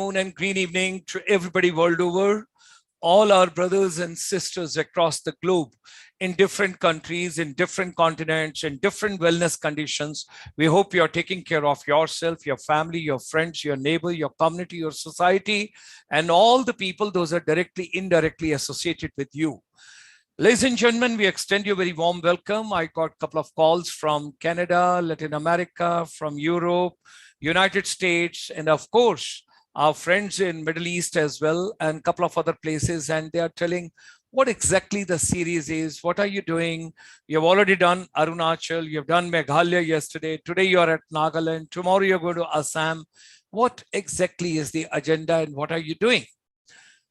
afternoon and green evening to everybody world over, all our brothers and sisters across the globe in different countries, in different continents, in different wellness conditions. We hope you're taking care of yourself, your family, your friends, your neighbor, your community, your society, and all the people those are directly, indirectly associated with you. Ladies and gentlemen, we extend you a very warm welcome. I got a couple of calls from Canada, Latin America, from Europe, United States, and of course, our friends in Middle East as well, and a couple of other places. And they are telling what exactly the series is. What are you doing? You've already done Arunachal. You've done Meghalaya yesterday. Today you are at Nagaland. Tomorrow you're going to Assam. What exactly is the agenda and what are you doing?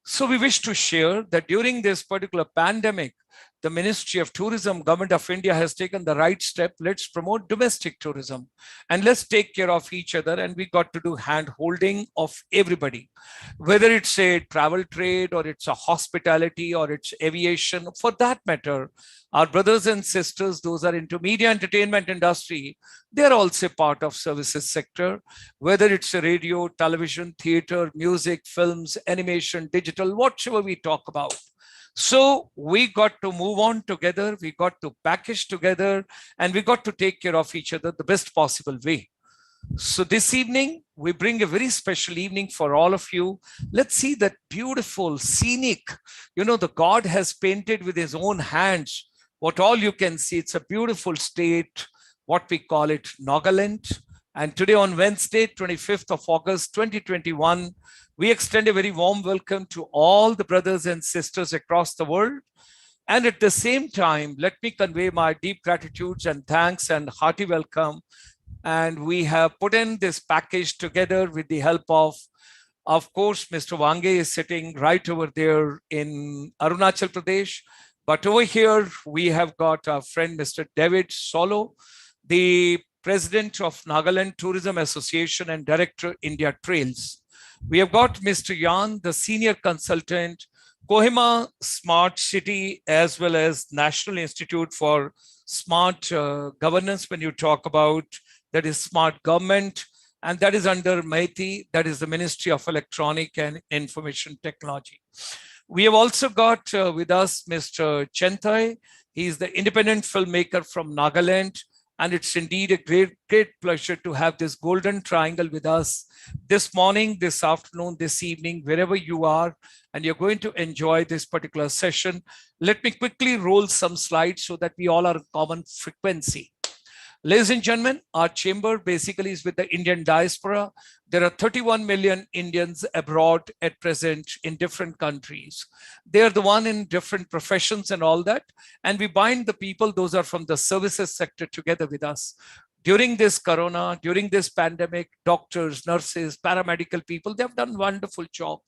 So we wish to share that during this particular pandemic, the Ministry of Tourism, Government of India has taken the right step. Let's promote domestic tourism and let's take care of each other. And we got to do hand holding of everybody, whether it's a travel trade or it's a hospitality or it's aviation, for that matter. Our brothers and sisters, those are into media entertainment industry, they're also part of services sector, whether it's a radio, television, theater, music, films, animation, digital, whatever we talk about. So we got to move on together, we got to package together, and we got to take care of each other the best possible way. So this evening, we bring a very special evening for all of you. Let's see that beautiful, scenic, the God has painted with his own hands. What all you can see, it's a beautiful state, what we call it, Nagaland. And today on Wednesday, 25th of August, 2021, we extend a very warm welcome to all the brothers and sisters across the world. And at the same time, let me convey my deep gratitudes and thanks and hearty welcome. And we have put in this package together with the help of course, Mr. Wange is sitting right over there in Arunachal Pradesh. But over here, we have got our friend, Mr. David Solo, the President of Nagaland Tourism Association and Director, India Trails. We have got Mr. Yan, the Senior Consultant, Kohima Smart City, as well as National Institute for Smart Governance, when you talk about that is smart government, and that is under MeitY, that is the Ministry of Electronic and Information Technology. We have also got with us Mr. Chentei. He is the independent filmmaker from Nagaland. And it's indeed a great pleasure to have this golden triangle with us this morning, this afternoon, this evening, wherever you are, and you're going to enjoy this particular session. Let me quickly roll some slides so that we all are in common frequency. Ladies and gentlemen, our chamber basically is with the Indian diaspora. There are 31 million Indians abroad at present in different countries. They are the one in different professions and all that. And we bind the people, those are from the services sector, together with us. During this corona, during this pandemic, doctors, nurses, paramedical people, they have done a wonderful job.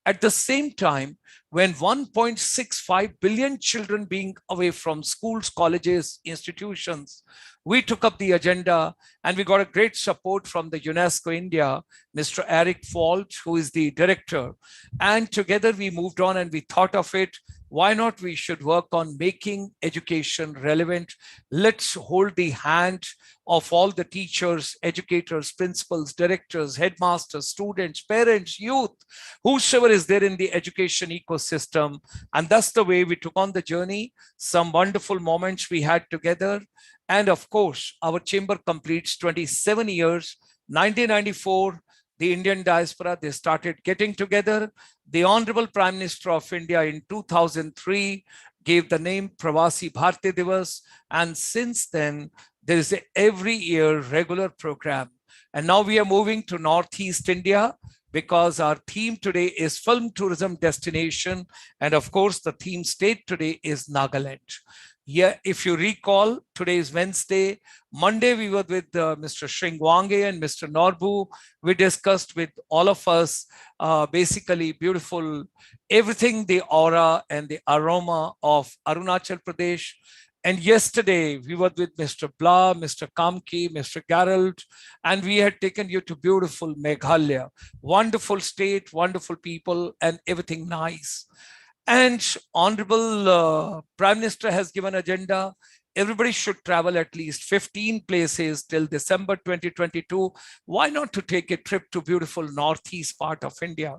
At the same time, when 1.65 billion children being away from schools, colleges, institutions, we took up the agenda and we got a great support from the UNESCO India, Mr. Eric Falt, who is the director. And together we moved on and we thought of it. Why not we should work on making education relevant? Let's hold the hand of all the teachers, educators, principals, directors, headmasters, students, parents, youth, whosoever is there in the education ecosystem. And that's the way we took on the journey. Some wonderful moments we had together. And of course, our chamber completes 27 years, 1994, the Indian diaspora, they started getting together. The Honorable Prime Minister of India in 2003 gave the name Pravasi Bharati Divas. And since then, there is every year regular program. And now we are moving to Northeast India because our theme today is Film Tourism Destination. And of course, the theme state today is Nagaland. Yeah, if you recall, today is Wednesday. Monday, we were with Mr. Shring Wange and Mr. Norbu. We discussed with all of us, basically beautiful, everything, the aura and the aroma of Arunachal Pradesh. And yesterday, we were with Mr. Blah, Mr. Kamki, Mr. Gerald, and we had taken you to beautiful Meghalaya. Wonderful state, wonderful people, and everything nice. And Honorable Prime Minister has given agenda. everybody should travel at least 15 places till December 2022. Why not to take a trip to beautiful northeast part of India?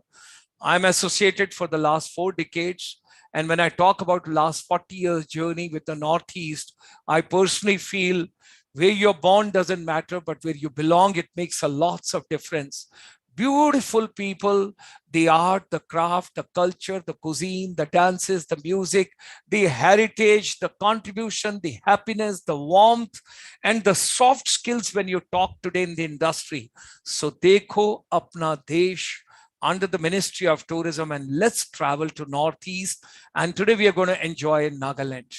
I'm associated for the last 4 decades. And when I talk about last 40 years journey with the Northeast, I personally feel where you're born doesn't matter, but where you belong, it makes a lots of difference. Beautiful people, the art, the craft, the culture, the cuisine, the dances, the music, the heritage, the contribution, the happiness, the warmth, and the soft skills when you talk today in the industry. So dekho apna desh under the Ministry of Tourism, and let's travel to Northeast. And today we are going to enjoy Nagaland.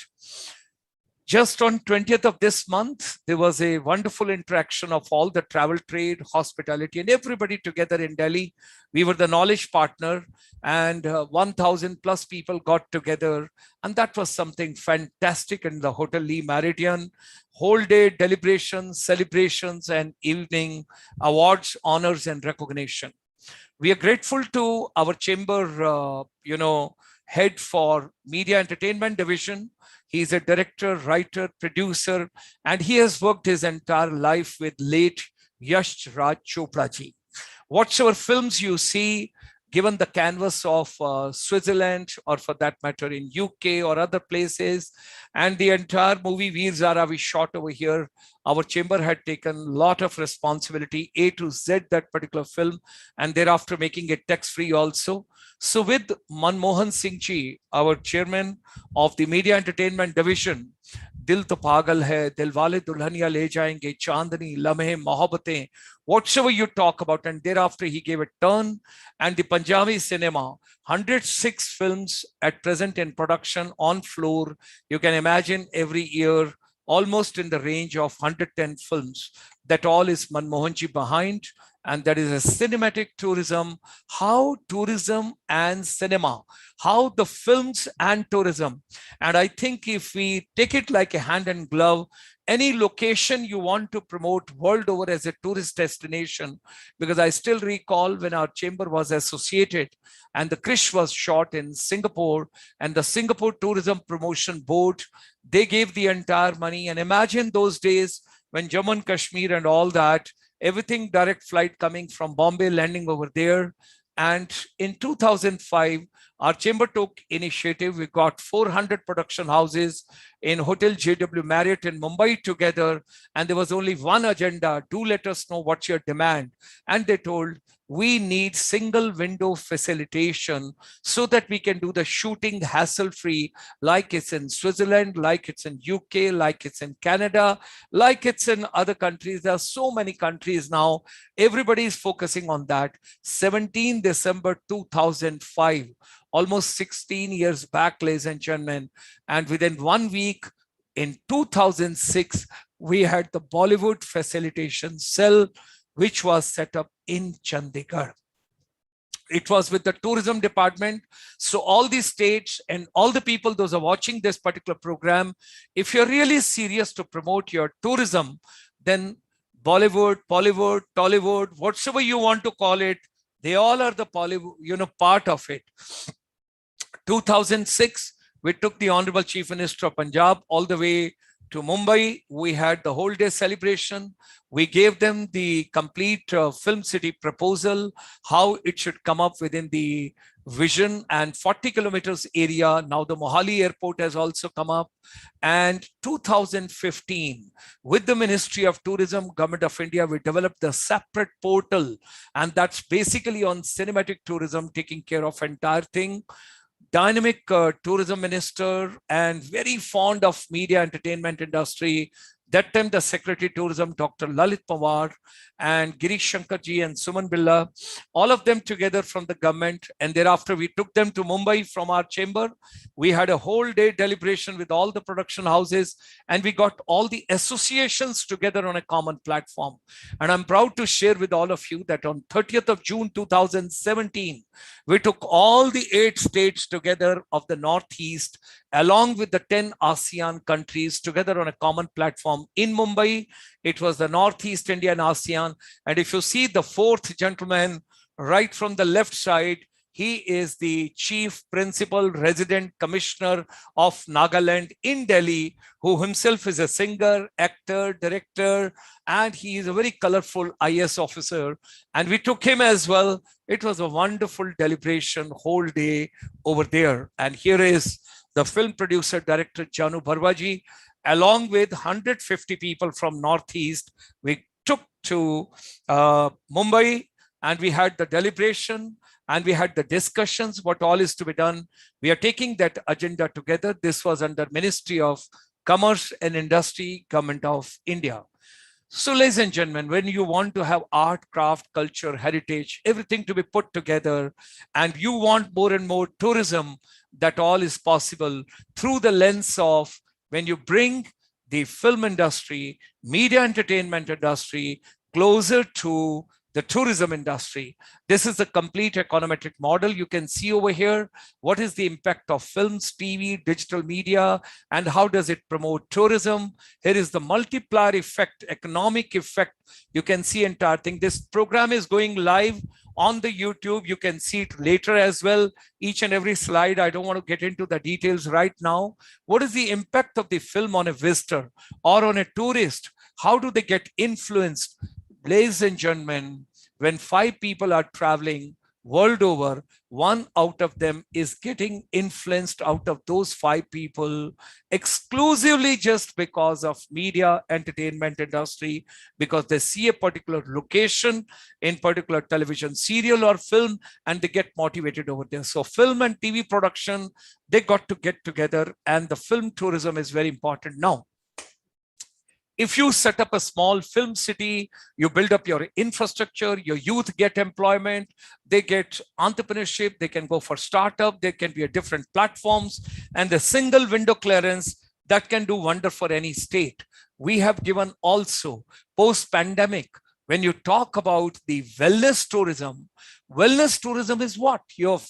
Just on 20th of this month, there was a wonderful interaction of all the travel trade, hospitality, and everybody together in Delhi. We were the knowledge partner, and 1,000 plus people got together. And that was something fantastic in the Hotel Lee Meridian. Whole day deliberations, celebrations, and evening awards, honors, and recognition. We are grateful to our chamber, head for media entertainment division. He's a director, writer, producer, and he has worked his entire life with late Yash Raj Chopra ji. Whatsoever films you see, given the canvas of Switzerland, or for that matter in UK or other places, and the entire movie Veer Zara we shot over here, our chamber had taken a lot of responsibility, A to Z, that particular film, and thereafter making it tax-free also. So with Manmohan Singh ji, our chairman of the media entertainment division, Dil to Pagal Hai, Dilwale Dulhaniya Le Jayenge, Chandni, Lamhe, Mohabbatein, whatsoever you talk about, and thereafter he gave a turn, and the Punjabi cinema, 106 films at present in production on floor. You can imagine every year, almost in the range of 110 films. That all is Manmohanji behind, and that is a cinematic tourism, how tourism and cinema, how the films and tourism. And I think if we take it like a hand and glove, any location you want to promote world over as a tourist destination, because I still recall when our chamber was associated and the Krish was shot in Singapore, and the Singapore Tourism Promotion Board, they gave the entire money. And imagine those days when Jammu and Kashmir and all that, everything direct flight coming from Bombay, landing over there. And in 2005, our chamber took initiative. We got 400 production houses in Hotel JW Marriott in Mumbai together. And there was only one agenda: do let us know what's your demand. And they told, we need single window facilitation so that we can do the shooting hassle-free, like it's in Switzerland, like it's in UK, like it's in Canada, like it's in other countries. There are so many countries now. Everybody is focusing on that. 17 December 2005, almost 16 years back, ladies and gentlemen. And within 1 week, in 2006, we had the Bollywood Facilitation Cell, which was set up in Chandigarh. It was with the tourism department. So all the states and all the people, those are watching this particular program, if you're really serious to promote your tourism, then Bollywood, Tollywood, whatsoever you want to call it, they all are the part of it. 2006, we took the Honorable Chief Minister of Punjab all the way to Mumbai. We had the whole day celebration. We gave them the complete film city proposal, how it should come up within the vision, and 40 kilometers area. Now the Mohali airport has also come up. And 2015, with the Ministry of Tourism, Government of India, we developed the separate portal. And that's basically on cinematic tourism, taking care of entire thing. Dynamic tourism minister and very fond of media entertainment industry. That time, the Secretary Tourism, Dr. Lalit Pawar, and Girish Shankarji and Suman Billa, all of them together from the government. And thereafter, we took them to Mumbai from our chamber. We had a whole day deliberation with all the production houses, and we got all the associations together on a common platform. And I'm proud to share with all of you that on 30th of June 2017, we took all the 8 states together of the Northeast, along with the 10 ASEAN countries together on a common platform in Mumbai. It was the Northeast India and ASEAN. And if you see the 4th gentleman right from the left side, He is the Chief Principal Resident Commissioner of Nagaland in Delhi, who himself is a singer, actor, director, and he is a very colorful IS officer. And we took him as well. It was a wonderful deliberation whole day over there. And here is the film producer, director Janu Bharwaji, along with 150 people from Northeast. We took to Mumbai, and we had the deliberation and we had the discussions, what all is to be done. We are taking that agenda together. This was under Ministry of Commerce and Industry, Government of India. So ladies and gentlemen, when you want to have art, craft, culture, heritage, everything to be put together, and you want more and more tourism, that all is possible through the lens of when you bring the film industry, media entertainment industry closer to the tourism industry. This is the complete econometric model. You can see over here, what is the impact of films, TV, digital media, and how does it promote tourism? Here is the multiplier effect, economic effect. You can see entire thing. This program is going live on the YouTube. You can see it later as well. Each and every slide, I don't want to get into the details right now. What is the impact of the film on a visitor or on a tourist? How do they get influenced? Ladies and gentlemen, when 5 people are traveling world over, 1 out of them is getting influenced out of those 5 people exclusively just because of media entertainment industry, because they see a particular location in particular television serial or film and they get motivated over there. So film and TV production, they got to get together, and the film tourism is very important. Now, if you set up a small film city, you build up your infrastructure, your youth get employment, they get entrepreneurship, they can go for startup, they can be at different platforms, and the single window clearance that can do wonder for any state. We have given also post-pandemic, when you talk about the wellness tourism is what? Your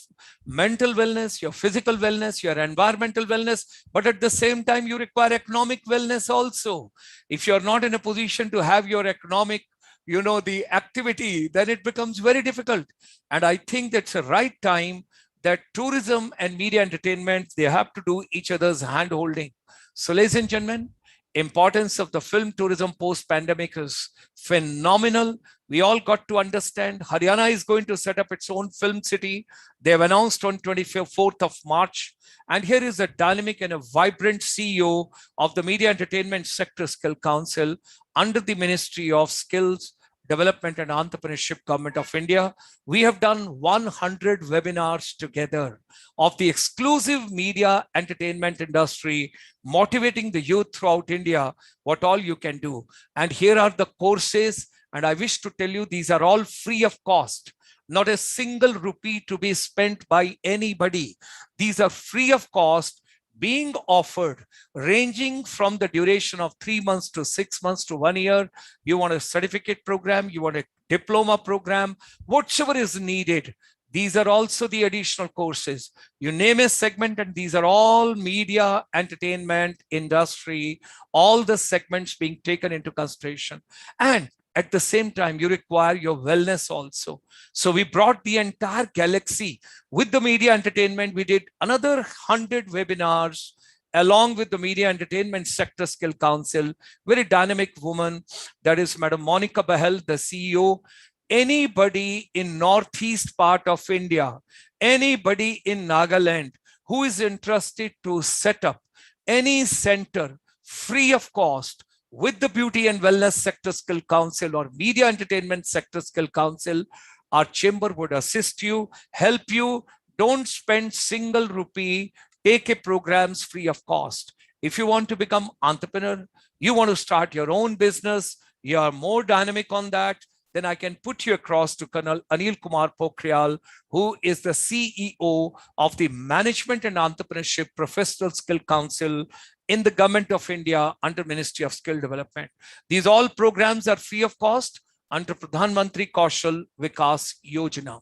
mental wellness, your physical wellness, your environmental wellness, but at the same time, you require economic wellness also. If you're not in a position to have your economic, the activity, then it becomes very difficult. And I think that's the right time that tourism and media entertainment, they have to do each other's hand holding. So ladies and gentlemen, importance of the film tourism post-pandemic is phenomenal. We all got to understand Haryana is going to set up its own film city. They have announced on 24th of March. And here is a dynamic and a vibrant CEO of the Media Entertainment Sector Skill Council under the Ministry of Skills, Development and Entrepreneurship, Government of India. We have done 100 webinars together of the exclusive media entertainment industry, motivating the youth throughout India, what all you can do. And here are the courses. And I wish to tell you, these are all free of cost. Not a single rupee to be spent by anybody. These are free of cost, being offered, ranging from the duration of 3 months to 6 months to 1 year. You want a certificate program, you want a diploma program, whatever is needed. These are also the additional courses. You name a segment, and these are all media, entertainment, industry, all the segments being taken into consideration. And at the same time, you require your wellness also. So we brought the entire galaxy with the media entertainment. We did another 100 webinars along with the Media Entertainment Sector Skill Council. Very dynamic woman, that is Madam Monica Bahel, the CEO. Anybody in Northeast part of India, anybody in Nagaland who is interested to set up any center free of cost with the Beauty and Wellness Sector Skill Council or Media Entertainment Sector Skill Council, our chamber would assist you, help you. Don't spend single rupee, take a programs free of cost. If you want to become entrepreneur, you want to start your own business, you are more dynamic on that, then I can put you across to Colonel Anil Kumar Pokhriyal, who is the CEO of the Management and Entrepreneurship Professional Skill Council in the Government of India under Ministry of Skill Development. These all programs are free of cost under Pradhan Mantri Kaushal Vikas Yojana.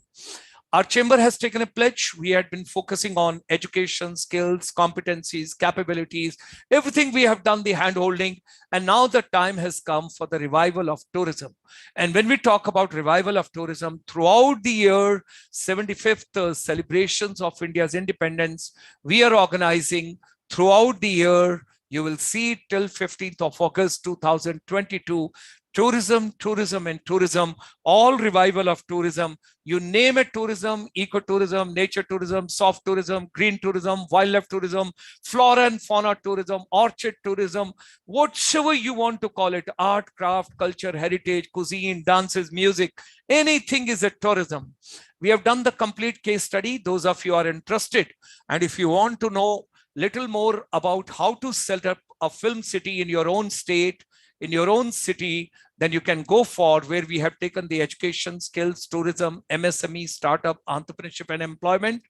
Our chamber has taken a pledge. We had been focusing on education, skills, competencies, capabilities, everything. We have done the hand-holding, and now the time has come for the revival of tourism. And when we talk about revival of tourism, throughout the year, 75th celebrations of India's independence, we are organizing throughout the year. You will see till 15th of August 2022, tourism, tourism, and tourism, all revival of tourism. You name it, tourism, ecotourism, nature tourism, soft tourism, green tourism, wildlife tourism, flora and fauna tourism, orchid tourism, whatever you want to call it, art, craft, culture, heritage, cuisine, dances, music, anything is a tourism. We have done the complete case study. Those of you are interested, and if you want to know little more about how to set up a film city in your own state, in your own city, then you can go for where we have taken the education, skills, tourism, MSME, startup, entrepreneurship, and employment.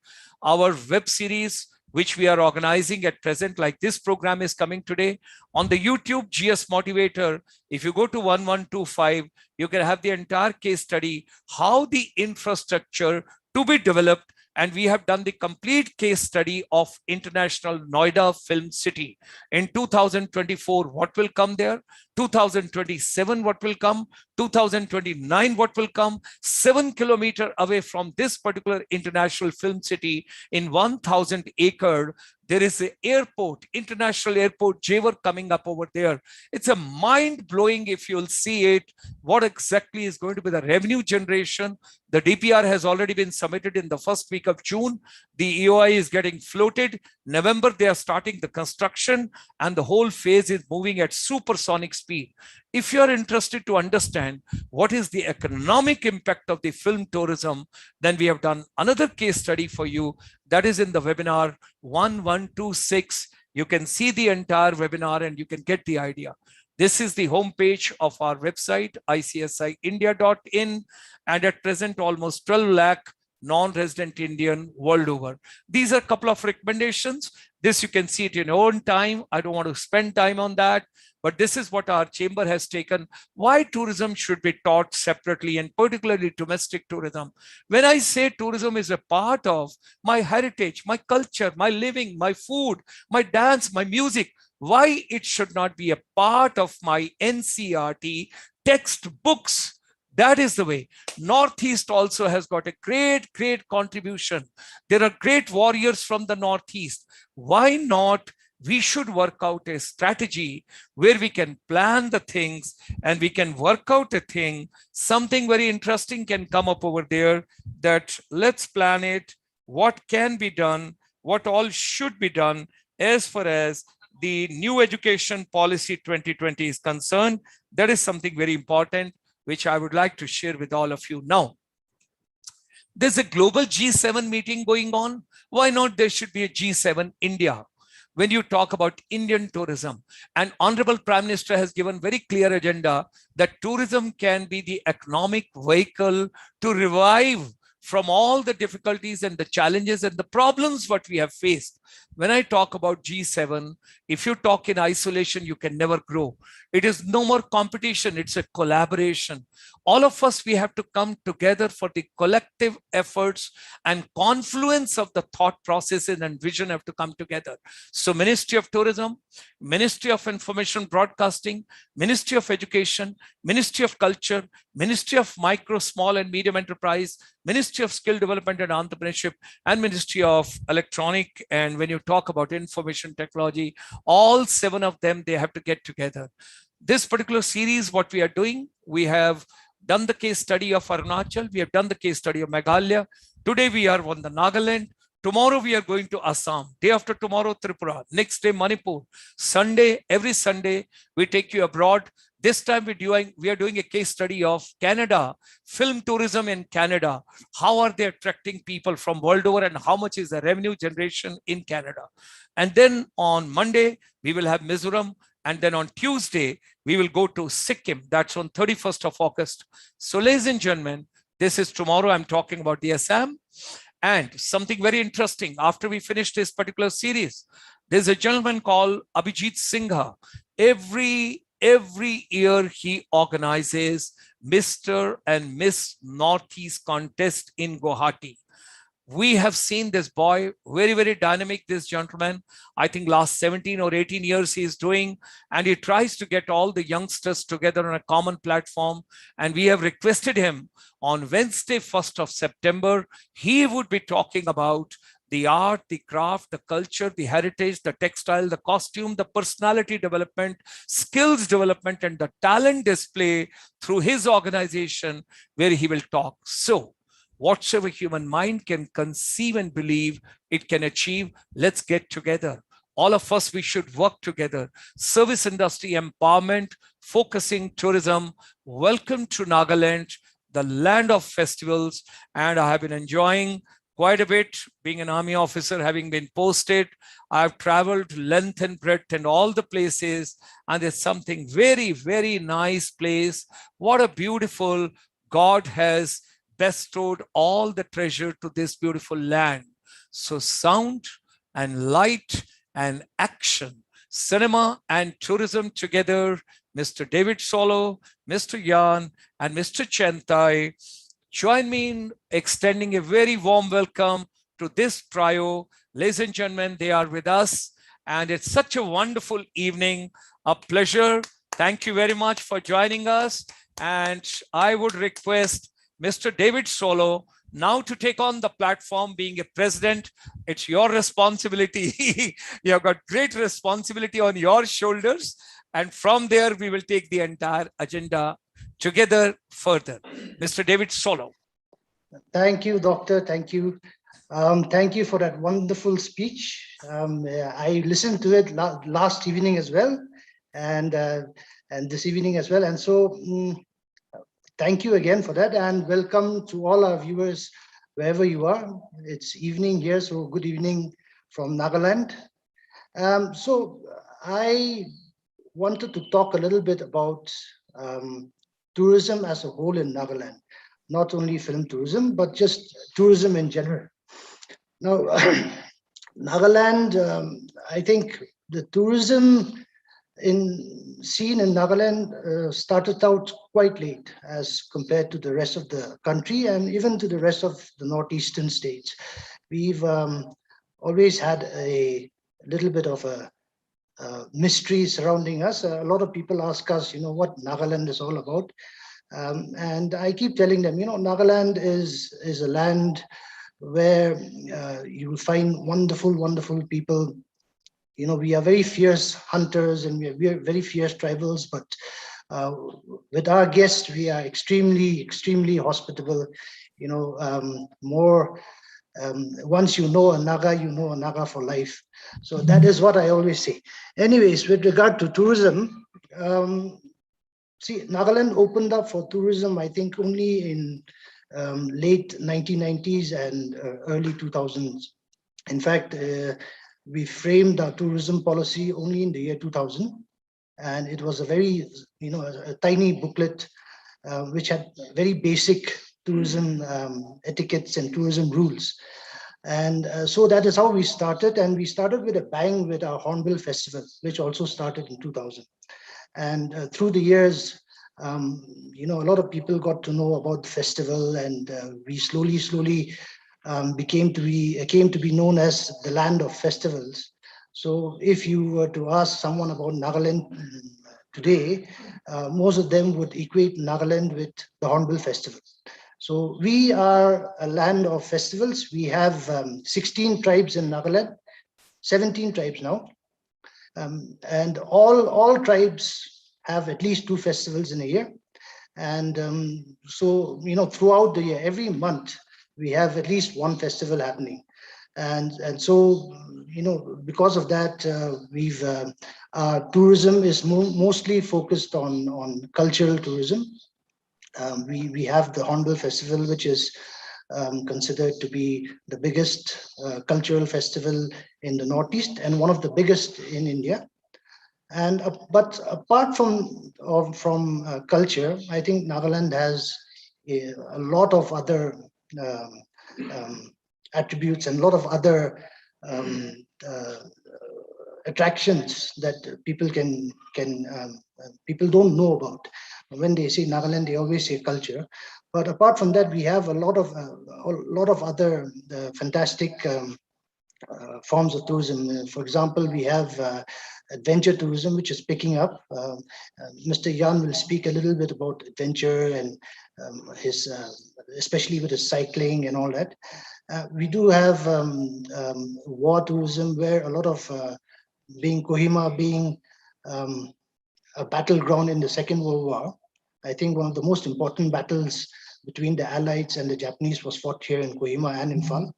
Our web series, which we are organizing at present, like this program is coming today on the YouTube gsmotivator. If you go to 1125, you can have the entire case study, how the infrastructure to be developed. And we have done the complete case study of International Noida Film City. In 2024, what will come there? 2027, what will come? 2029, what will come? 7 kilometers away from this particular international film city in 1,000 acre, there is an airport, international airport, Jaywar, coming up over there. It's a mind-blowing if you'll see it, what exactly is going to be the revenue generation. The DPR has already been submitted in the first week of June. The EOI is getting floated. November, they are starting the construction, and the whole phase is moving at supersonic speed. If you are interested to understand what is the economic impact of the film tourism, then we have done another case study for you. That is in the webinar 1126. You can see the entire webinar and you can get the idea. This is the homepage of our website, ICSI.India.in, and at present almost 12 lakh non-resident Indian world over. These are a couple of recommendations. This you can see it in your own time. I don't want to spend time on that, but this is what our chamber has taken. Why tourism should be taught separately, and particularly domestic tourism. When I say tourism is a part of my heritage, my culture, my living, my food, my dance, my music, why it should not be a part of my NCERT textbooks? That is the way. Northeast also has got a great, great contribution. There are great warriors from the Northeast. Why not? We should work out a strategy where we can plan the things and we can work out a thing. Something very interesting can come up over there, that let's plan it, what can be done, what all should be done as far as the new education policy 2020 is concerned. That is something very important, which I would like to share with all of you now. There's a global G7 meeting going on. Why not there should be a G7 India? When you talk about Indian tourism, and Honorable Prime Minister has given very clear agenda that tourism can be the economic vehicle to revive from all the difficulties and the challenges and the problems what we have faced. When I talk about G7, if you talk in isolation, you can never grow. It is no more competition, it's a collaboration. All of us, we have to come together for the collective efforts, and confluence of the thought processes and vision have to come together. So Ministry of Tourism, Ministry of Information Broadcasting, Ministry of Education, Ministry of Culture, Ministry of Micro, Small and Medium Enterprise, Ministry of Skill Development and Entrepreneurship, and Ministry of Electronic, and when you talk about information technology, all 7 of them, they have to get together. This particular series, what we are doing, we have done the case study of Arunachal, we have done the case study of Meghalaya. Today we are on the Nagaland. Tomorrow we are going to Assam. Day after tomorrow, Tripura. Next day, Manipur. Sunday, every Sunday, we take you abroad. This time we are doing a case study of Canada, film tourism in Canada. How are they attracting people from world over, and how much is the revenue generation in Canada? And then on Monday, we will have Mizoram. And then on Tuesday, we will go to Sikkim. That's on 31st of August. So ladies and gentlemen, this is tomorrow. I'm talking about the Assam. And something very interesting, after we finish this particular series, there's a gentleman called Abhijit Singha. Every year he organizes Mr. and Miss Northeast contest in Guwahati. We have seen this boy, very, very dynamic, this gentleman. I think last 17 or 18 years he is doing, and he tries to get all the youngsters together on a common platform. And we have requested him on Wednesday, 1st of September, he would be talking about the art, the craft, the culture, the heritage, the textile, the costume, the personality development, skills development, and the talent display through his organization, where he will talk. So whatsoever human mind can conceive and believe, it can achieve. Let's get together. All of us, we should work together. Service industry empowerment, focusing tourism. Welcome to Nagaland, the land of festivals. And I have been enjoying quite a bit being an army officer, having been posted. I've traveled length and breadth and all the places, and it's something very, very nice place. What a beautiful God has bestowed all the treasure to this beautiful land. So sound and light and action, cinema and tourism together. Mr. David Solo, Mr. Yan, and Mr. Chentei, join me in extending a very warm welcome to this trio. Ladies and gentlemen, they are with us, and it's such a wonderful evening, a pleasure. Thank you very much for joining us. And I would request Mr. David Solo now to take on the platform. Being a president, it's your responsibility. You have got great responsibility on your shoulders. And from there, we will take the entire agenda together further. Mr. David Solo. Thank you, Doctor. Thank you. Thank you for that wonderful speech. I listened to it last evening as well, and this evening as well. And so thank you again for that, and welcome to all our viewers, wherever you are. It's evening here, so good evening from Nagaland. So I wanted to talk a little bit about tourism as a whole in Nagaland, not only film tourism, but just tourism in general. Now, Nagaland, I think the tourism scene in Nagaland started out quite late as compared to the rest of the country and even to the rest of the northeastern states. We've always had a little bit of a mystery surrounding us. A lot of people ask us, what Nagaland is all about. And I keep telling them, Nagaland is a land where you will find wonderful, wonderful people. We are very fierce hunters and we are very fierce tribals, but with our guests, we are extremely, extremely hospitable. Once you know a Naga for life. So that is what I always say. Anyways, with regard to tourism, see, Nagaland opened up for tourism, I think, only in late 1990s and early 2000s. In fact, we framed our tourism policy only in the year 2000, and it was a very, a tiny booklet which had very basic tourism etiquettes and tourism rules. And so that is how we started, and we started with a bang with our Hornbill Festival, which also started in 2000. And through the years, a lot of people got to know about the festival, and we slowly came to be known as the land of festivals. So if you were to ask someone about Nagaland today, most of them would equate Nagaland with the Hornbill Festival. So we are a land of festivals. We have 16 tribes in Nagaland, 17 tribes now. And all tribes have at least 2 festivals in a year. And so, throughout the year, every month, we have at least 1 festival happening. And so, because of that, our tourism is mostly focused on cultural tourism. We have the Hornbill Festival, which is considered to be the biggest cultural festival in the Northeast and one of the biggest in India. And but apart from culture, I think Nagaland has a lot of other attributes and a lot of other attractions that people people don't know about. When they say Nagaland, they always say culture. But apart from that, we have a lot of other fantastic forms of tourism. For example, we have adventure tourism, which is picking up. Mr. Yan will speak a little bit about adventure and his, especially with his cycling and all that. We do have war tourism, where a lot of being Kohima, being a battleground in the Second World War. I think one of the most important battles between the Allies and the Japanese was fought here in Kohima and in Phal.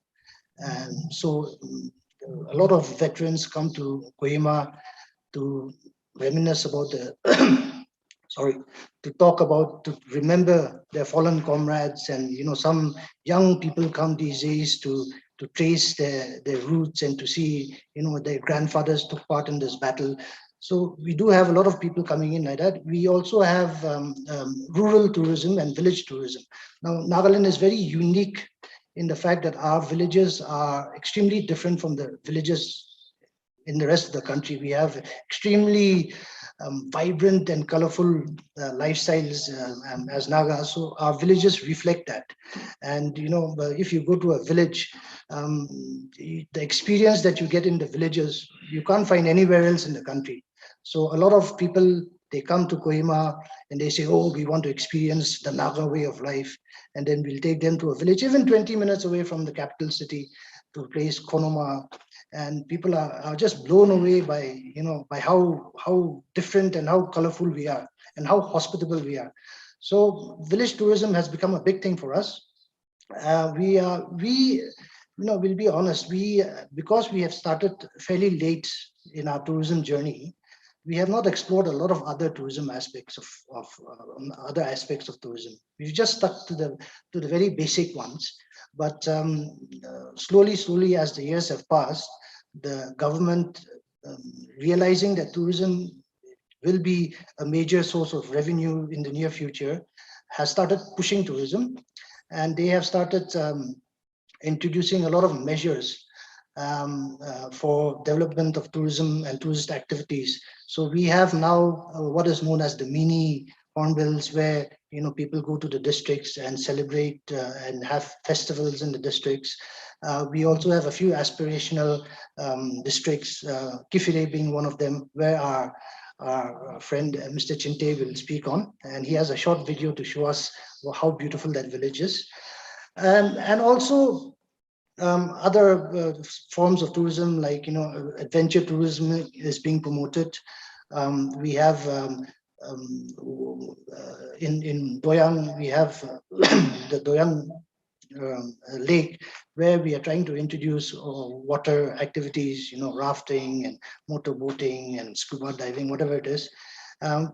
And so a lot of veterans come to Kohima to reminisce about the, sorry, to talk about, to remember their fallen comrades. And, some young people come these days to trace their roots and to see, their grandfathers took part in this battle. So we do have a lot of people coming in like that. We also have rural tourism and village tourism. Now, Nagaland is very unique in the fact that our villages are extremely different from the villages in the rest of the country. We have extremely vibrant and colorful lifestyles as Nagas. So our villages reflect that. And, if you go to a village, the experience that you get in the villages, you can't find anywhere else in the country. So a lot of people, they come to Kohima and they say, oh, we want to experience the Naga way of life. And then we'll take them to a village, even 20 minutes away from the capital city, to a place, Konoma. And people are just blown away by, by how different and how colorful we are and how hospitable we are. So village tourism has become a big thing for us. We'll be honest, because we have started fairly late in our tourism journey, we have not explored a lot of other tourism aspects of other aspects of tourism. We've just stuck to the very basic ones. But slowly, as the years have passed, the government, realizing that tourism will be a major source of revenue in the near future, has started pushing tourism, and they have started introducing a lot of measures for development of tourism and tourist activities. So we have now what is known as the mini Hornbills, where people go to the districts and celebrate and have festivals in the districts. We also have a few aspirational districts, Kifire being one of them, where our friend Mr. Chentei will speak on, and he has a short video to show us how beautiful that village is. And also other forms of tourism, like adventure tourism is being promoted. We have in Doyang, we have the Doyang lake, where we are trying to introduce water activities, rafting and motorboating and scuba diving, whatever it is.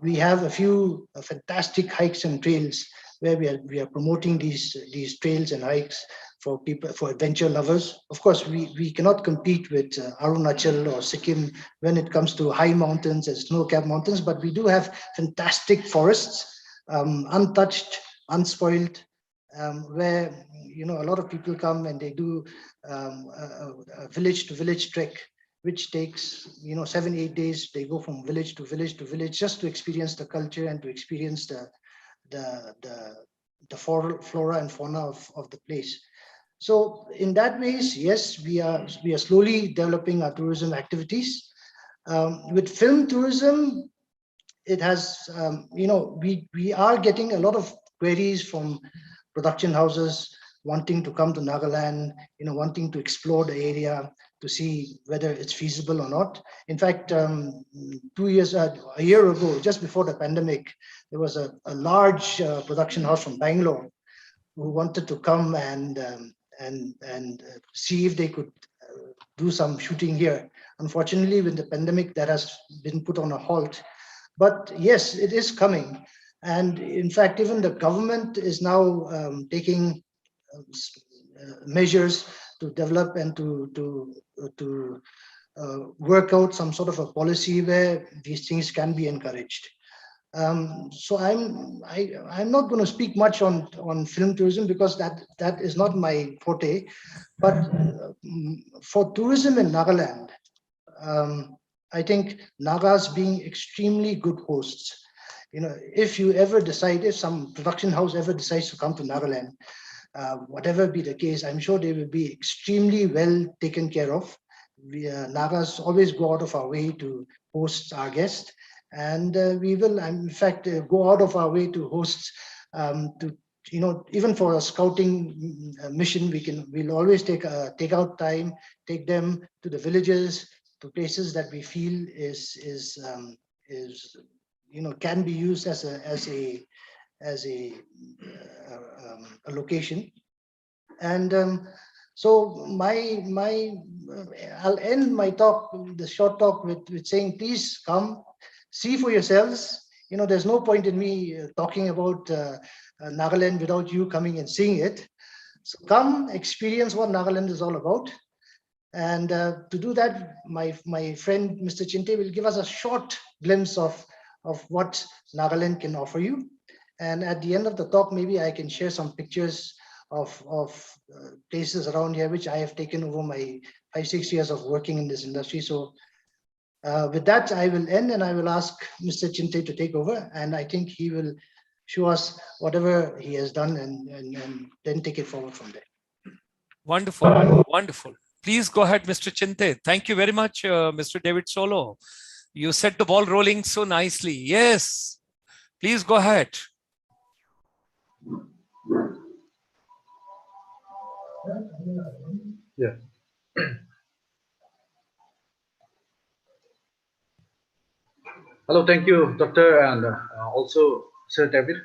We have a few fantastic hikes and trails, where we are promoting these trails and hikes for people, for adventure lovers. Of course, we cannot compete with Arunachal or Sikkim when it comes to high mountains and snow-capped mountains, but we do have fantastic forests, untouched, unspoiled, where a lot of people come and they do a village-to-village trek, which takes 7-8 days. They go from village to village to village just to experience the culture and to experience the flora and fauna of the place. So in that ways, yes, we are slowly developing our tourism activities. With film tourism, it has we are getting a lot of queries from production houses wanting to come to Nagaland, wanting to explore the area to see whether it's feasible or not. In fact, a year ago, just before the pandemic, there was a large production house from Bangalore who wanted to come and see if they could do some shooting here. Unfortunately, with the pandemic, that has been put on a halt. But yes, it is coming. And in fact, even the government is now taking measures to develop and to work out some sort of a policy where these things can be encouraged. So I'm not going to speak much on film tourism, because that is not my forte. But for tourism in Nagaland, I think Nagas being extremely good hosts, if you ever decide, if some production house ever decides to come to Nagaland, whatever be the case, I'm sure they will be extremely well taken care of. We Nagas always go out of our way to host our guests, and we will, in fact, go out of our way to host. To even for a scouting mission, we'll always take out time, take them to the villages, to places that we feel is can be used as a location. And so I'll end my talk, the short talk, with saying, please come, see for yourselves. There's no point in me talking about Nagaland without you coming and seeing it. So come experience what Nagaland is all about. And to do that, my friend Mr. Chentei will give us a short glimpse of what Nagaland can offer you. And at the end of the talk, maybe I can share some pictures of places around here, which I have taken over my 5-6 years of working in this industry. So with that, I will end, and I will ask Mr. Chentei to take over. And I think he will show us whatever he has done, and then take it forward from there. Wonderful, wonderful. Please go ahead, Mr. Chentei. Thank you very much, Mr. David Solo. You set the ball rolling so nicely. Yes, please go ahead. Yeah. Hello, thank you, Doctor, and also Sir David.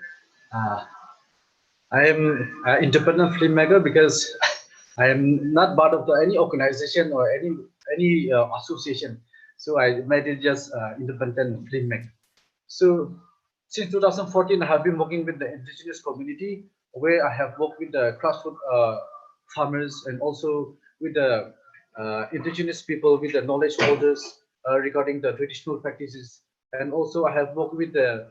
I am an independent filmmaker because I am not part of any organization or any association. So I made it just independent filmmaker. So since 2014, I have been working with the indigenous community, where I have worked with the grassroots farmers, and also with the indigenous people, with the knowledge holders regarding the traditional practices. And also I have worked with the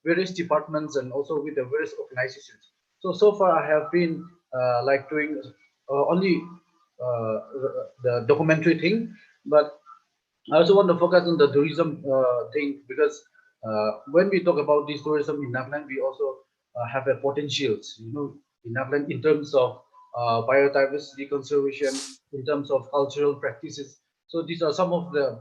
various departments, and also with the various organizations. So far I have been like doing only the documentary thing, but I also want to focus on the tourism thing, because when we talk about this tourism in Nagaland, we also have a potentials, in Nagaland, in terms of biodiversity conservation, in terms of cultural practices. So these are some of the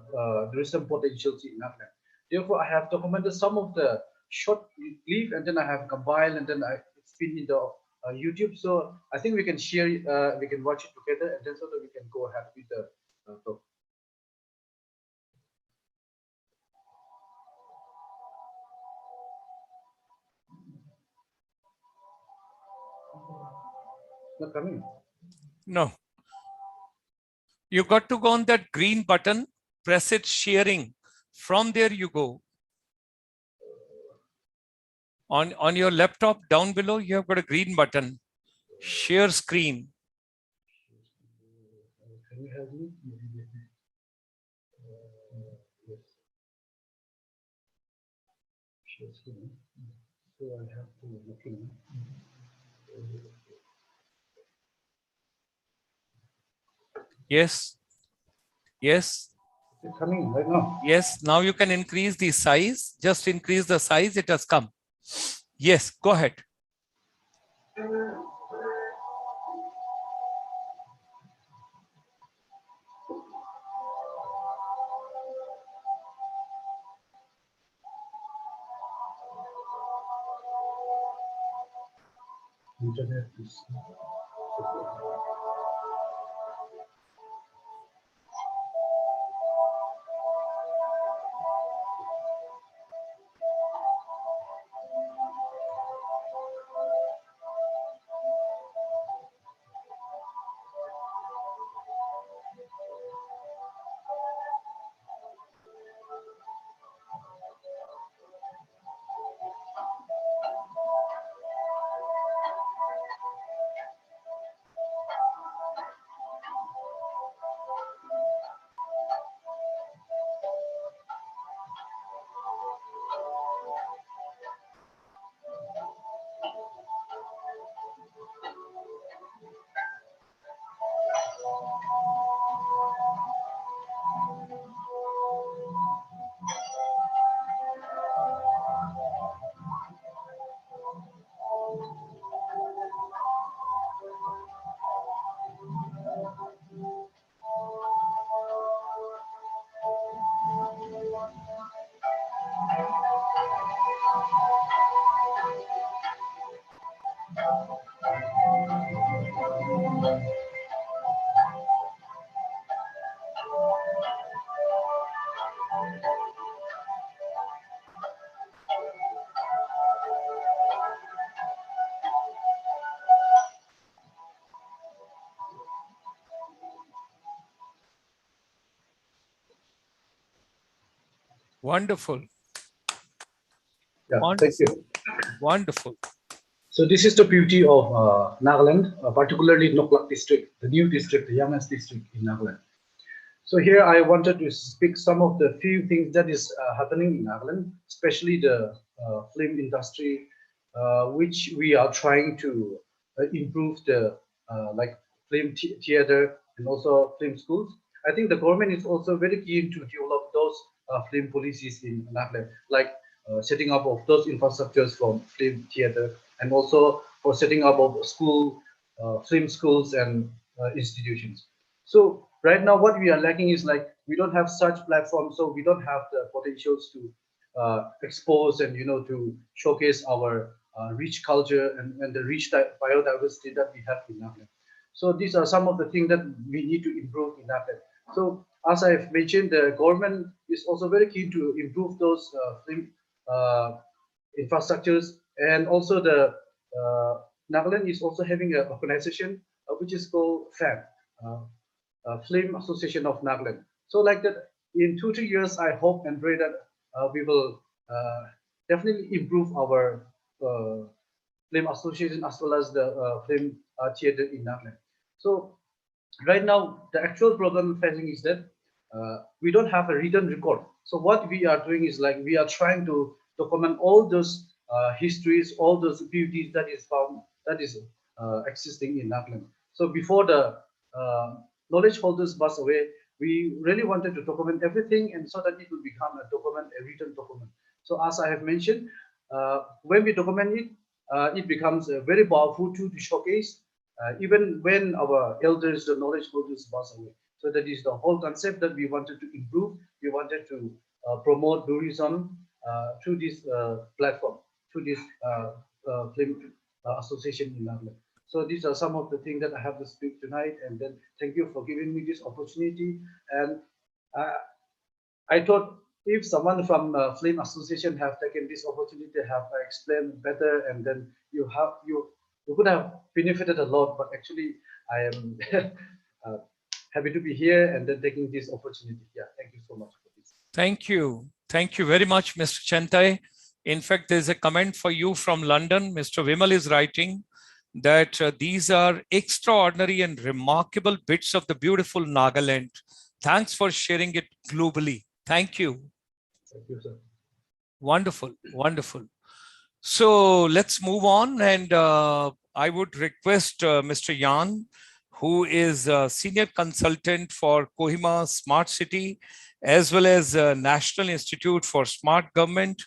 tourism potentials in Nagaland. Therefore, I have documented some of the short clip, and then I have compiled, and then it's been in the YouTube. So I think we can share, we can watch it together, and then so that we can go ahead with the talk. Not coming. No. You got to go on that green button, press it, sharing. From there you go. On your laptop down below, you have got a green button. Share screen. Can you help me? Yes. Share screen. So I have to look in. Yes. Yes. It's coming right now. Yes. Now you can increase the size. Just increase the size. It has come. Yes. Go ahead. Internet is. Wonderful. Yeah, Wonderful. thank you. Wonderful. So this is the beauty of Nagaland, particularly Noklak district, the new district, the youngest district in Nagaland. So here I wanted to speak some of the few things that is happening in Nagaland, especially the film industry, which we are trying to improve the like film theater and also film schools. I think the government is also very keen to develop those film policies in Nagaland, like setting up of those infrastructures from film theater and also for setting up of school, film schools and institutions. So right now, what we are lacking is like we don't have such platforms, so we don't have the potentials to expose and to showcase our rich culture and the rich biodiversity that we have in Nagaland. So these are some of the things that we need to improve in Nagaland. So as I've mentioned, the government is also very keen to improve those uh, infrastructures, and also the Nagaland is also having an organization which is called FAM. Film Association of Nagaland. So like that, in 2-3 years, I hope and pray that we will definitely improve our film association as well as the film theater in Nagaland. So right now, the actual problem facing is that we don't have a written record. So what we are doing is like we are trying to document all those histories, all those beauties that is found, that is existing in Nagaland. So before the knowledge holders pass away, we really wanted to document everything, and so that it will become a document, a written document. So as I have mentioned, when we document it, it becomes a very powerful tool to showcase even when our elders, the knowledge holders pass away. So that is the whole concept that we wanted to improve. We wanted to promote tourism through this platform, through this film association in Nagaland. So these are some of the things that I have to speak tonight. And then thank you for giving me this opportunity. And I thought if someone from Film Association have taken this opportunity, have explained better, and then you could have benefited a lot. But actually, I am happy to be here and then taking this opportunity. Yeah, thank you so much for this. Thank you. Thank you very much, Mr. Chentei. In fact, there's a comment for you from London. Mr. Vimal is writing that these are extraordinary and remarkable bits of the beautiful Nagaland. Thanks for sharing it globally. Thank you. Thank you, sir. Wonderful, wonderful. So let's move on, and I would request Mr. Yan, who is a senior consultant for Kohima Smart City, as well as National Institute for Smart Government,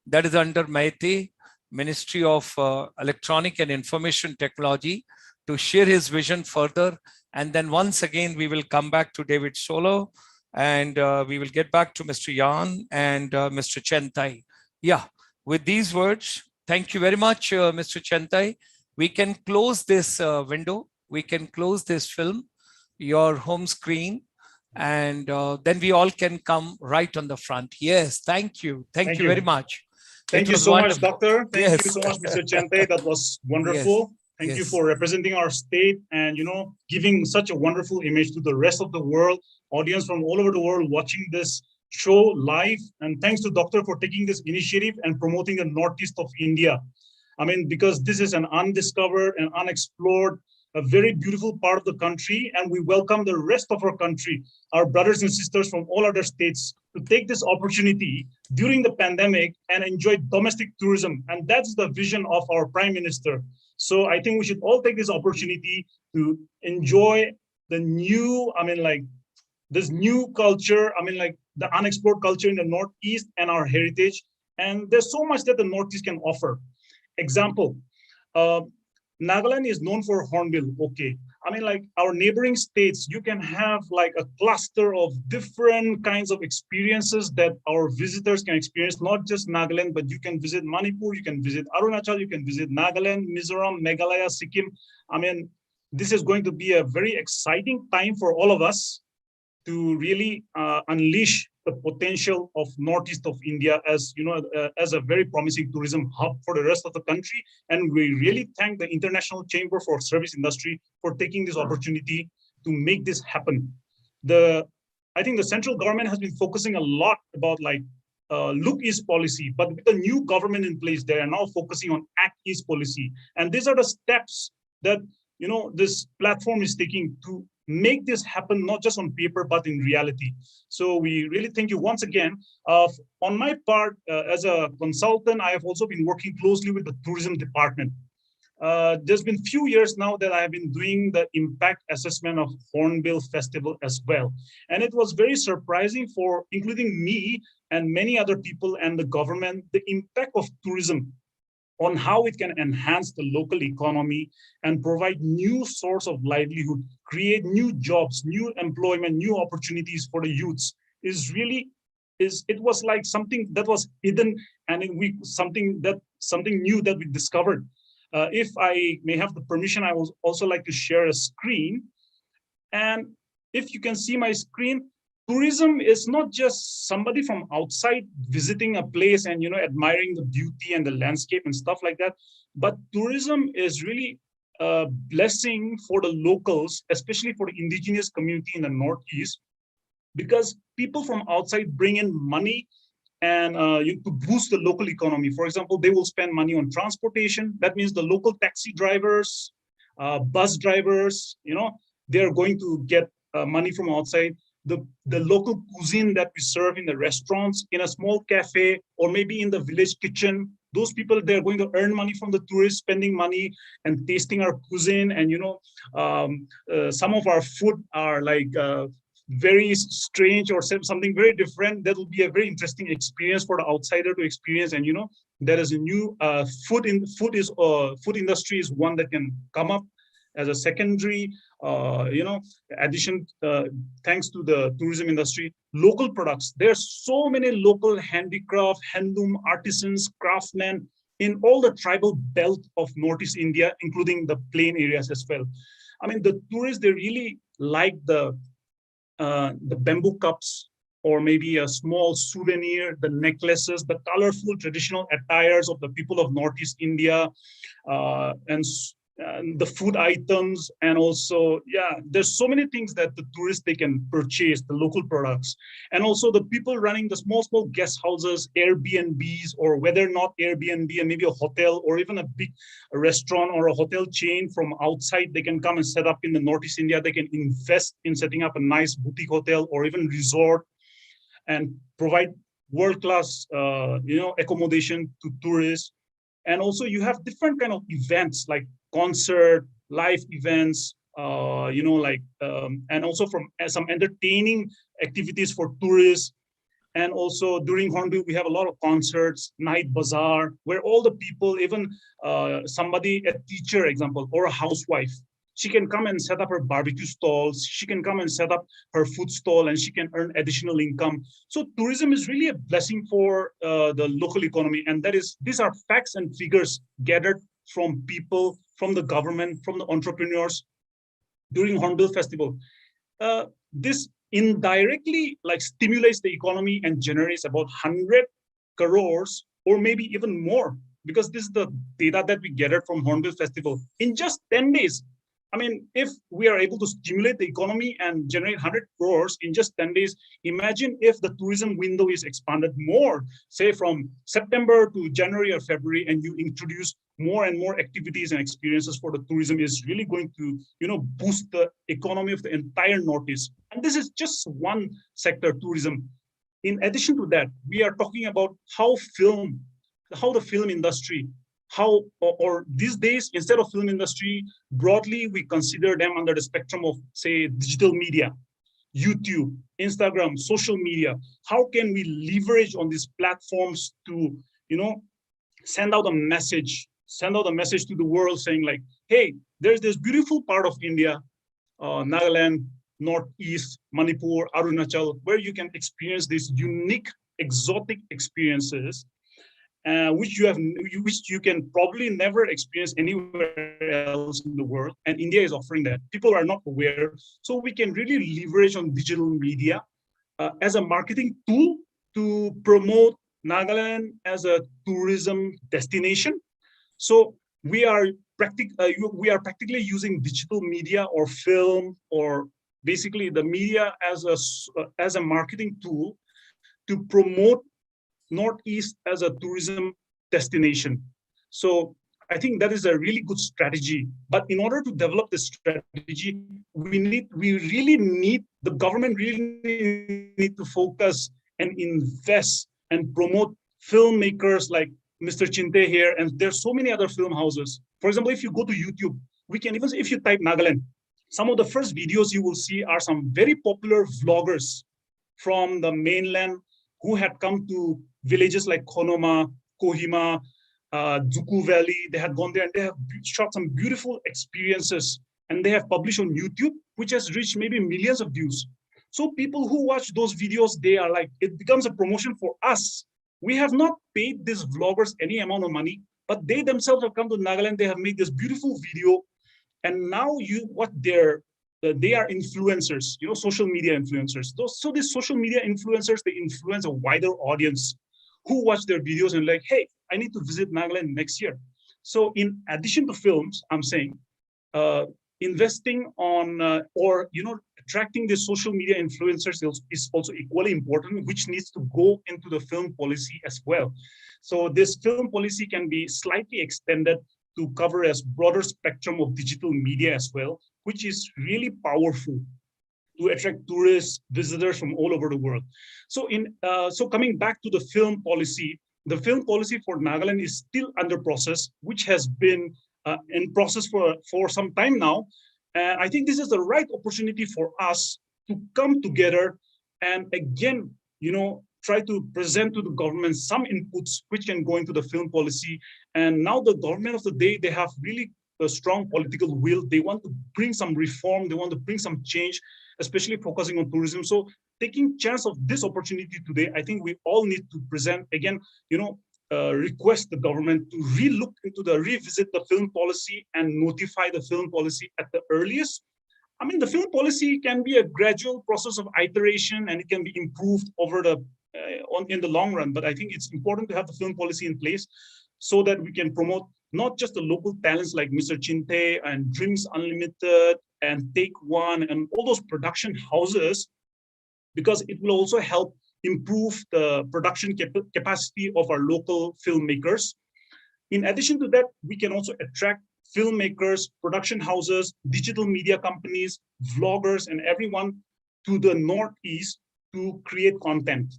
that is under MAITI, Ministry of Electronic and Information Technology, to share his vision further. And then once again, we will come back to David Solo, and we will get back to Mr. Yan and Mr. Chentei. Yeah, with these words, thank you very much, Mr. Chentei. We can close this window. We can close this film, your home screen, and then we all can come right on the front. Yes, thank you. Thank you very much. Thank you so much, Doctor. Thank you so much, Mr. Chentei. That was wonderful. Thank you for representing our state and, giving such a wonderful image to the rest of the world, audience from all over the world watching this show live. And thanks to Doctor for taking this initiative and promoting the Northeast of India. I mean, because this is an undiscovered and unexplored, a very beautiful part of the country, and we welcome the rest of our country, our brothers and sisters from all other states, to take this opportunity during the pandemic and enjoy domestic tourism. And that's the vision of our Prime Minister. So I think we should all take this opportunity to enjoy the new, this new culture, the unexplored culture in the Northeast and our heritage. And there's so much that the Northeast can offer. Example, Nagaland is known for Hornbill. Okay. Our neighboring states, you can have like a cluster of different kinds of experiences that our visitors can experience, not just Nagaland, but you can visit Manipur, you can visit Arunachal, you can visit Nagaland, Mizoram, Meghalaya, Sikkim. This is going to be a very exciting time for all of us to really unleash the potential of Northeast of India as as a very promising tourism hub for the rest of the country. And we really thank the International Chamber for Service Industry for taking this opportunity to make this happen. I think the central government has been focusing a lot about look East policy, but with the new government in place, they are now focusing on act East policy. And these are the steps that this platform is taking to make this happen, not just on paper, but in reality. So we really thank you once again. On my part, as a consultant, I have also been working closely with the tourism department. There's been few years now that I have been doing the impact assessment of Hornbill Festival as well. And it was very surprising for including me and many other people and the government, the impact of tourism on how it can enhance the local economy and provide new source of livelihood, create new jobs, new employment, new opportunities for the youths it was like something that was hidden, and something new that we discovered. If I may have the permission, I would also like to share a screen. And if you can see my screen, tourism is not just somebody from outside visiting a place and admiring the beauty and the landscape and stuff like that, but tourism is really a blessing for the locals, especially for the indigenous community in the Northeast, because people from outside bring in money and to boost the local economy. For example, they will spend money on transportation. That means the local taxi drivers, bus drivers, they're going to get money from outside. The local cuisine that we serve in the restaurants, in a small cafe, or maybe in the village kitchen, those people, they're going to earn money from the tourists, spending money and tasting our cuisine. And some of our food are like very strange or something very different. That will be a very interesting experience for the outsider to experience. And there is a new food industry is one that can come up as a secondary addition, thanks to the tourism industry. Local products, there's so many local handicraft, handloom artisans, craftsmen in all the tribal belt of Northeast India, including the plain areas as well. I mean, the tourists, they really like the bamboo cups, or maybe a small souvenir, the necklaces, the colorful traditional attires of the people of Northeast India, and the food items. And also, there's so many things that the tourists, they can purchase, the local products. And also the people running the small guest houses, Airbnbs, or whether not Airbnb and maybe a hotel or even a big restaurant or a hotel chain from outside, they can come and set up in the Northeast India. They can invest in setting up a nice boutique hotel or even resort and provide world-class accommodation to tourists. And also you have different kind of events like concert, live events, and also from some entertaining activities for tourists. And also during Hornbill, we have a lot of concerts, night bazaar, where all the people, even somebody, a teacher, example, or a housewife, she can come and set up her barbecue stalls. She can come and set up her food stall, and she can earn additional income. So tourism is really a blessing for the local economy. And these are facts and figures gathered from people, from the government, from the entrepreneurs during Hornbill Festival. This indirectly stimulates the economy and generates about 100 crores or maybe even more, because this is the data that we gathered from Hornbill Festival in just 10 days. I mean, if we are able to stimulate the economy and generate 100 crores in just 10 days, imagine if the tourism window is expanded more, say from September to January or February, and you introduce more and more activities and experiences for the tourism, is really going to, boost the economy of the entire Northeast. And this is just one sector, tourism. In addition to that, we are talking about how the film industry, or these days, instead of film industry, broadly, we consider them under the spectrum of, say, digital media, YouTube, Instagram, social media. How can we leverage on these platforms to, send out a message to the world saying like, hey, there's this beautiful part of India, Nagaland, Northeast, Manipur, Arunachal, where you can experience these unique, exotic experiences, which you can probably never experience anywhere else in the world. And India is offering that. People are not aware. So we can really leverage on digital media as a marketing tool to promote Nagaland as a tourism destination. So we are practically using digital media or film, or basically the media as a marketing tool to promote Northeast as a tourism destination. So I think that is a really good strategy. But in order to develop this strategy, the government really need to focus and invest and promote filmmakers like Mr. Chentei here. And there's so many other film houses. For example, if you go to YouTube, if you type Nagaland, some of the first videos you will see are some very popular vloggers from the mainland who had come to villages like Kohima, Zuku Valley. They had gone there and they have shot some beautiful experiences, and they have published on YouTube, which has reached maybe millions of views. So people who watch those videos, they are like, it becomes a promotion for us. We have not paid these vloggers any amount of money, but they themselves have come to Nagaland. They have made this beautiful video, and now they are influencers, social media influencers. So these social media influencers, they influence a wider audience who watch their videos and like, hey, I need to visit Nagaland next year. So in addition to films, I'm saying investing on attracting the social media influencers is also equally important, which needs to go into the film policy as well. So this film policy can be slightly extended to cover a broader spectrum of digital media as well, which is really powerful to attract tourists, visitors from all over the world. So coming back to the film policy for Nagaland is still under process, which has been in process for some time now. And I think this is the right opportunity for us to come together and again, try to present to the government some inputs which can go into the film policy. And now the government of the day, they have really a strong political will. They want to bring some reform. They want to bring some change, especially focusing on tourism. So taking chance of this opportunity today, I think we all need to present again, request the government to revisit the film policy and notify the film policy at the earliest. I mean, the film policy can be a gradual process of iteration, and it can be improved over in the long run. But I think it's important to have the film policy in place so that we can promote not just the local talents like Mr. Chentei and Dreams Unlimited and Take One and all those production houses, because it will also help improve the production capacity of our local filmmakers. In addition to that, we can also attract filmmakers, production houses, digital media companies, vloggers, and everyone to the Northeast to create content.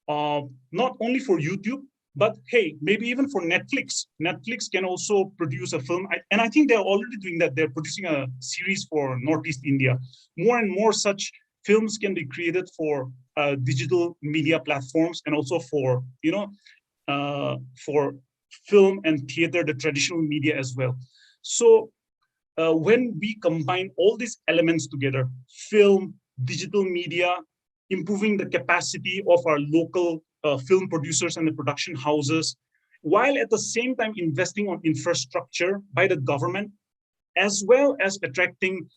Not only for YouTube, but hey, maybe even for Netflix. Netflix can also produce a film, and I think they're already doing that. They're producing a series for Northeast India. More and more such films can be created for digital media platforms, and also for film and theater, the traditional media as well. So when we combine all these elements together, film, digital media, improving the capacity of our local film producers and the production houses, while at the same time investing on infrastructure by the government, as well as attracting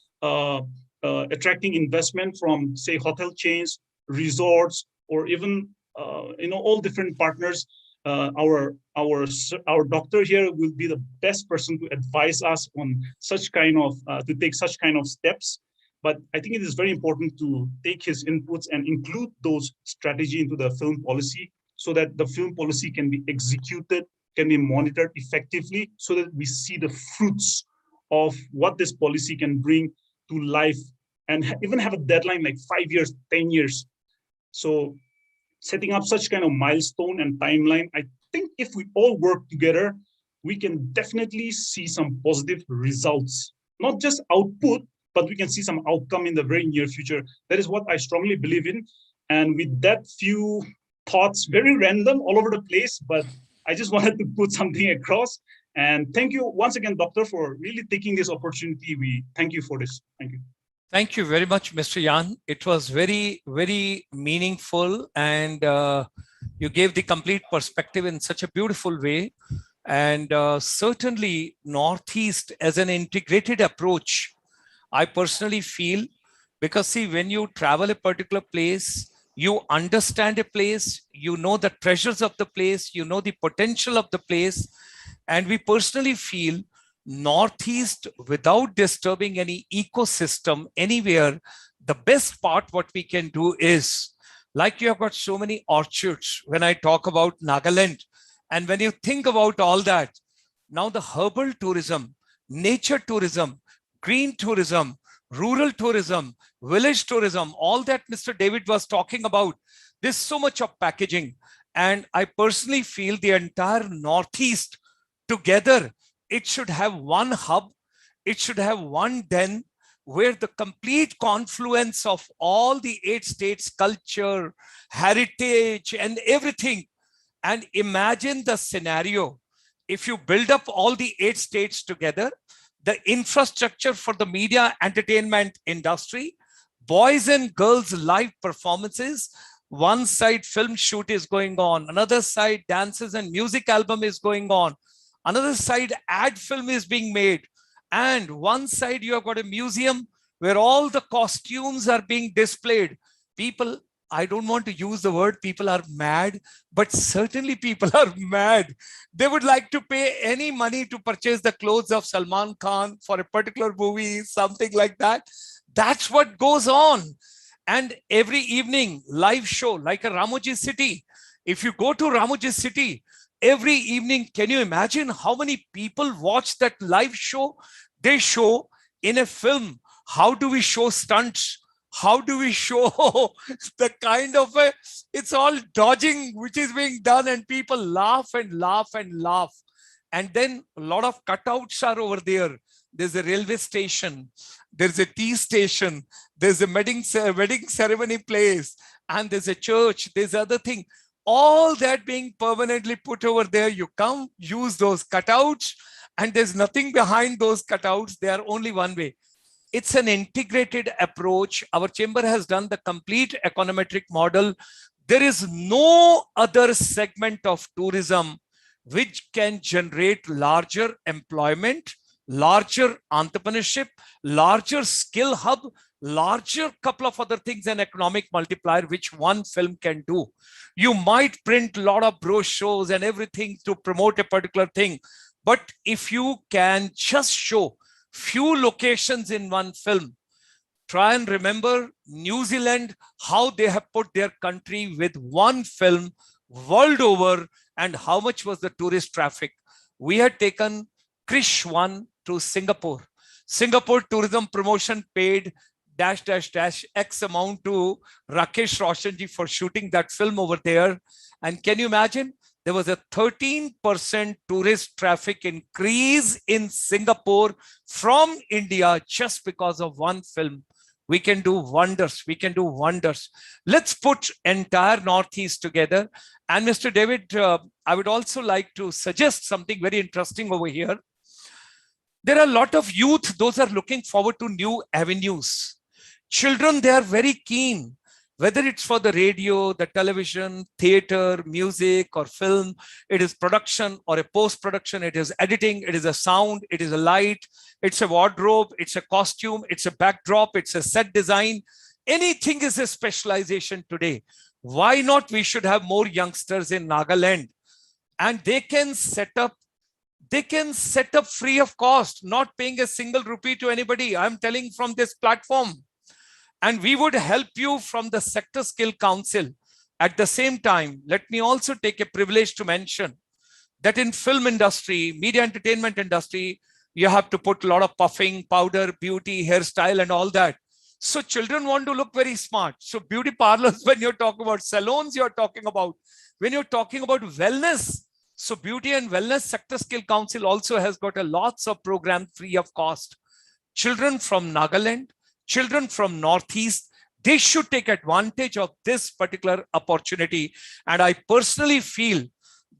investment from, say, hotel chains, resorts, or even all different partners. Our doctor here will be the best person to advise us on such kind of to take such kind of steps. But I think it is very important to take his inputs and include those strategy into the film policy, so that the film policy can be executed, can be monitored effectively, so that we see the fruits of what this policy can bring to life, and even have a deadline like 5 years, 10 years. So setting up such kind of milestone and timeline, I think if we all work together, we can definitely see some positive results, not just output, but we can see some outcome in the very near future. That is what I strongly believe in. And with that few thoughts, very random all over the place, but I just wanted to put something across. And thank you once again, Doctor, for really taking this opportunity. We thank you for this. Thank you. Thank you very much, Mr. Yan. It was very, very meaningful, and you gave the complete perspective in such a beautiful way. And certainly Northeast as an integrated approach, I personally feel, because see, when you travel a particular place, you understand a place, you know the treasures of the place, you know the potential of the place. And we personally feel Northeast, without disturbing any ecosystem anywhere, the best part what we can do is Like you have got so many orchards when I talk about Nagaland. And when you think about all that, now the herbal tourism, nature tourism, green tourism, rural tourism, village tourism, all that Mr. David was talking about, there's so much of packaging. And I personally feel the entire Northeast together, it should have one hub, it should have one den where the complete confluence of all the 8 states, culture, heritage, and everything. And imagine the scenario. If you build up all the 8 states together, the infrastructure for the media entertainment industry, boys and girls live performances, one side film shoot is going on, another side dances and music album is going on, another side ad film is being made, and one side you have got a museum where all the costumes are being displayed. People, I don't want to use the word people are mad, but certainly people are mad. They would like to pay any money to purchase the clothes of Salman Khan for a particular movie, something like that. That's what goes on. And every evening, live show, like a Ramoji City. If you go to Ramoji City, every evening, can you imagine how many people watch that live show? They show in a film, how do we show stunts? How do we show the kind of it's all dodging which is being done, and people laugh and laugh and laugh. And then a lot of cutouts are over there. There's a railway station, there's a tea station, there's a wedding ceremony place, and there's a church, there's other thing. All that being permanently put over there. You come, use those cutouts, and there's nothing behind those cutouts. They are only one way. It's an integrated approach. Our chamber has done the complete econometric model. There is no other segment of tourism which can generate larger employment, larger entrepreneurship, larger skill hub, larger couple of other things, and economic multiplier, which one film can do. You might print a lot of brochures and everything to promote a particular thing, but if you can just show few locations in one film, try and remember New Zealand, how they have put their country with one film world over, and how much was the tourist traffic. We had taken Krish 1 to Singapore. Singapore tourism promotion paid X amount to Rakesh Roshanji for shooting that film over there. And can you imagine? There was a 13% tourist traffic increase in Singapore from India just because of one film. We can do wonders. We can do wonders. Let's put entire Northeast together. And Mr. David, I would also like to suggest something very interesting over here. There are a lot of youth, those are looking forward to new avenues. Children, they are very keen, whether it's for the radio, the television, theater, music, or film. It is production or a post-production. It is editing. It is a sound. It is a light. It's a wardrobe. It's a costume. It's a backdrop. It's a set design. Anything is a specialization today. Why not? We should have more youngsters in Nagaland, and they can set up free of cost, not paying a single rupee to anybody. I'm telling from this platform. And we would help you from the Sector Skill Council. At the same time, let me also take a privilege to mention that in film industry, media entertainment industry, you have to put a lot of puffing, powder, beauty, hairstyle, and all that. So children want to look very smart. So beauty parlors, when you're talking about salons, you're talking about, when you're talking about wellness, so beauty and wellness Sector Skill Council also has got a lots of programs free of cost. Children from Nagaland, children from Northeast, they should take advantage of this particular opportunity. And I personally feel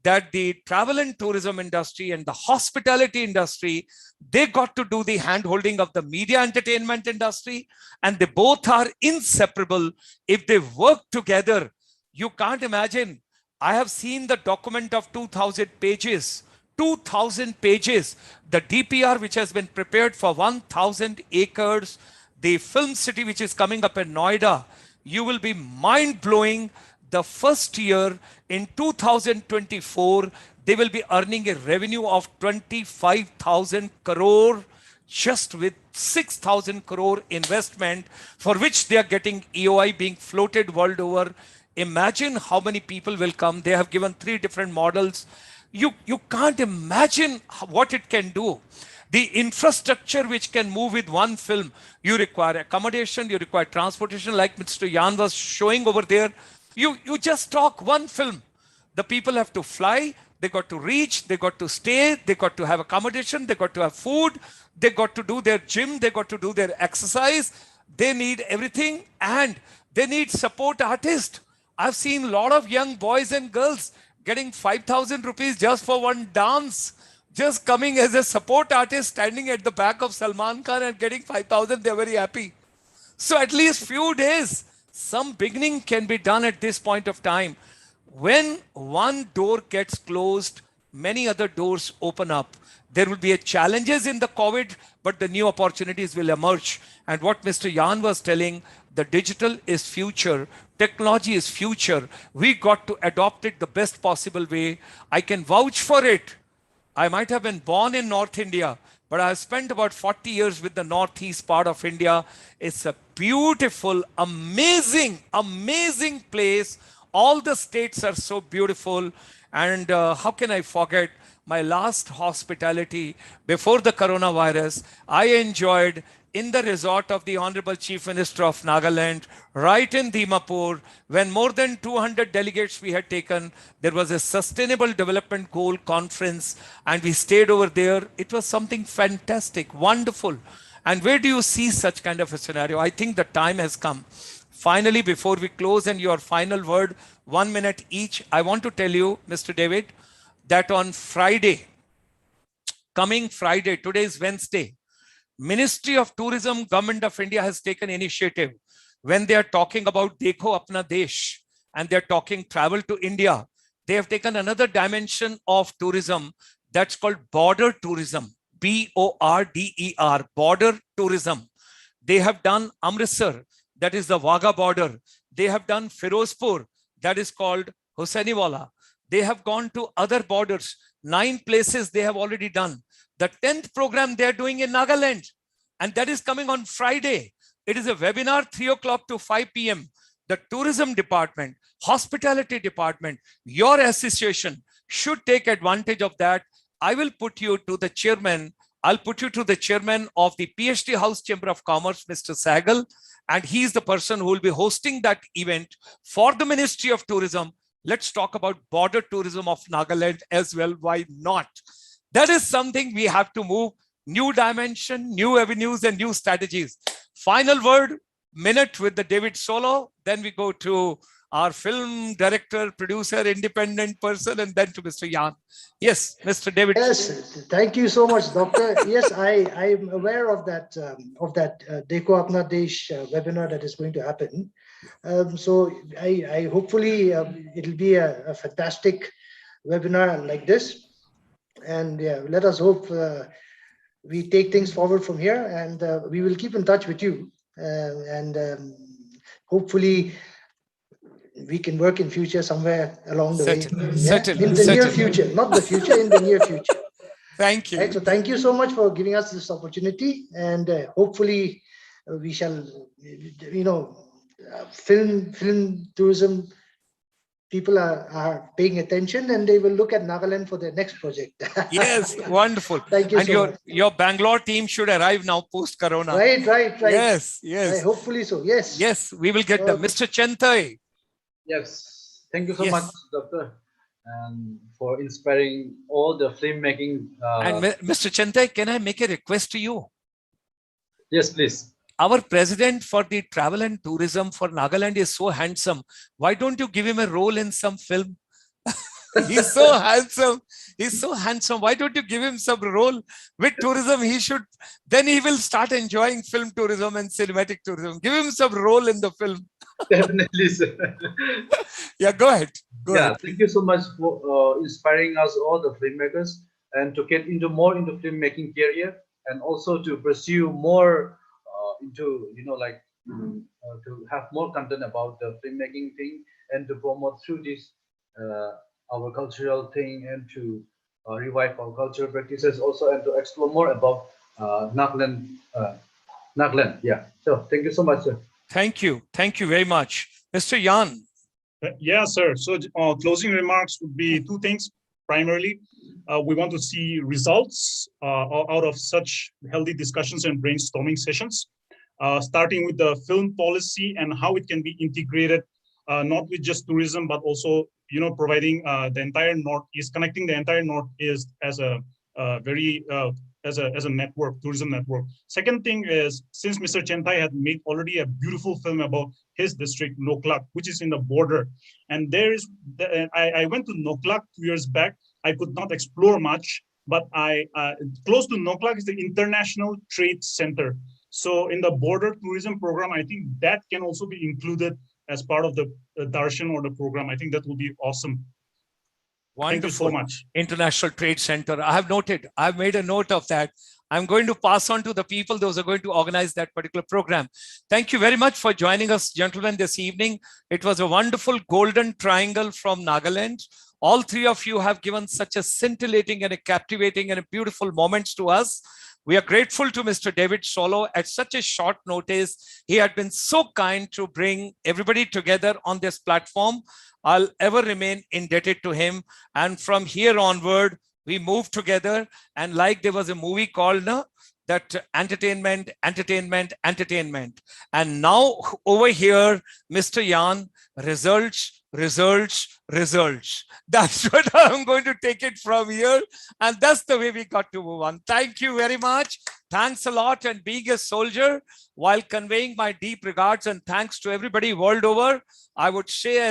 that the travel and tourism industry and the hospitality industry, they got to do the hand-holding of the media entertainment industry, and they both are inseparable. If they work together, you can't imagine. I have seen the document of 2,000 pages. 2,000 pages, the DPR which has been prepared for 1,000 acres, the film city which is coming up in Noida. You will be mind-blowing. The first year in 2024, they will be earning a revenue of 25,000 crore just with 6,000 crore investment, for which they are getting EOI being floated world over. Imagine how many people will come. They have given 3 different models. You can't imagine what it can do. The infrastructure which can move with one film, you require accommodation, you require transportation, like Mr. Yan was showing over there. You just talk one film. The people have to fly, they got to reach, they got to stay, they got to have accommodation, they got to have food, they got to do their gym, they got to do their exercise. They need everything, and they need support artists. I've seen a lot of young boys and girls getting 5,000 rupees just for one dance, just coming as a support artist, standing at the back of Salman Khan and getting 5,000. They're very happy. So at least few days, some beginning can be done at this point of time. When one door gets closed, many other doors open up. There will be challenges in the COVID, but the new opportunities will emerge. And what Mr. Yan was telling, the digital is future, technology is future. We got to adopt it the best possible way. I can vouch for it. I might have been born in North India, but I have spent about 40 years with the Northeast part of India. It's a beautiful, amazing, amazing place. All the states are so beautiful. And how can I forget my last hospitality before the coronavirus? I enjoyed in the resort of the Honorable Chief Minister of Nagaland, right in Dimapur, when more than 200 delegates we had taken. There was a Sustainable Development Goal conference, and we stayed over there. It was something fantastic, wonderful. And where do you see such kind of a scenario? I think the time has come. Finally, before we close, and your final word, 1 minute each, I want to tell you, Mr. David, that on Friday, coming Friday, today is Wednesday, Ministry of Tourism, Government of India has taken initiative when they are talking about Dekho Apna Desh and they're talking travel to India. They have taken another dimension of tourism that's called border tourism, BORDER, border tourism. They have done Amritsar, that is the Wagah border. They have done Firozpur, that is called Hossainiwala. They have gone to other borders. 9 places they have already done. The 10th program they are doing in Nagaland, and that is coming on Friday. It is a webinar 3 o'clock to 5 p.m. The tourism department, hospitality department, your association should take advantage of that. I will put you to the chairman. I'll put you to the chairman of the PhD House Chamber of Commerce, Mr. Sahgal, and he's the person who will be hosting that event for the Ministry of Tourism. Let's talk about border tourism of Nagaland as well. Why not? That is something we have to move. New dimension, new avenues, and new strategies. Final word, minute with the David Solo. Then we go to our film director, producer, independent person, and then to Mr. Yan. Yes, Mr. David. Yes, thank you so much, Doctor. Yes, I'm aware of that Dekho Apna Desh webinar that is going to happen. So I hopefully it'll be a fantastic webinar like this. And yeah, let us hope we take things forward from here, and we will keep in touch with you. And hopefully we can work in future somewhere along the way. Certainly. In the near future, not the future, in the near future. Thank you. Right, so thank you so much for giving us this opportunity, and hopefully we shall, film tourism people are paying attention, and they will look at Nagaland for their next project. Yes, wonderful. Thank you. And your Bangalore team should arrive now post-corona. Right. Yes. Right, hopefully so. Yes. Yes, we will get them. Mr. Chentei. Yes, thank you so much, Doctor, and for inspiring all the filmmaking. And Mr. Chentei, can I make a request to you? Yes, please. Our president for the travel and tourism for Nagaland is so handsome. Why don't you give him a role in some film? He's so handsome. He's so handsome. Why don't you give him some role with tourism? Then he will start enjoying film tourism and cinematic tourism. Give him some role in the film. Definitely, sir. Yeah, go ahead. Go ahead. Thank you so much for inspiring us, all the filmmakers, and to get more into filmmaking career, and also to pursue more into, to have more content about the filmmaking thing, and to promote through this our cultural thing, and to revive our cultural practices also, and to explore more about Nagaland. Yeah. So thank you so much, sir. Thank you. Thank you very much. Mr. Yan. Yeah, sir. So closing remarks would be two things. Primarily, we want to see results out of such healthy discussions and brainstorming sessions, starting with the film policy and how it can be integrated, not with just tourism, but also, providing the entire Northeast, connecting the entire Northeast as a very as a network, tourism network. Second thing is, since Mr. Chentei had made already a beautiful film about his district, Noklak, which is in the border. And there is, I went to Noklak 2 years back. I could not explore much, but close to Noklak is the International Trade Center. So in the border tourism program, I think that can also be included as part of the darshan or the program. I think that will be awesome. Wonderful. Thank you so much. International Trade Center. I have noted, I've made a note of that. I'm going to pass on to the people, those are going to organize that particular program. Thank you very much for joining us, gentlemen, this evening. It was a wonderful golden triangle from Nagaland. All three of you have given such a scintillating and a captivating and a beautiful moments to us. We are grateful to Mr. David Solo at such a short notice. He had been so kind to bring everybody together on this platform. I'll ever remain indebted to him. And from here onward, we move together. And like there was a movie called that entertainment, entertainment, entertainment. And now over here, Mr. Yan, results, results, results. That's what I'm going to take it from here. And that's the way we got to move on. Thank you very much. Thanks a lot. And being a soldier, while conveying my deep regards and thanks to everybody world over, I would share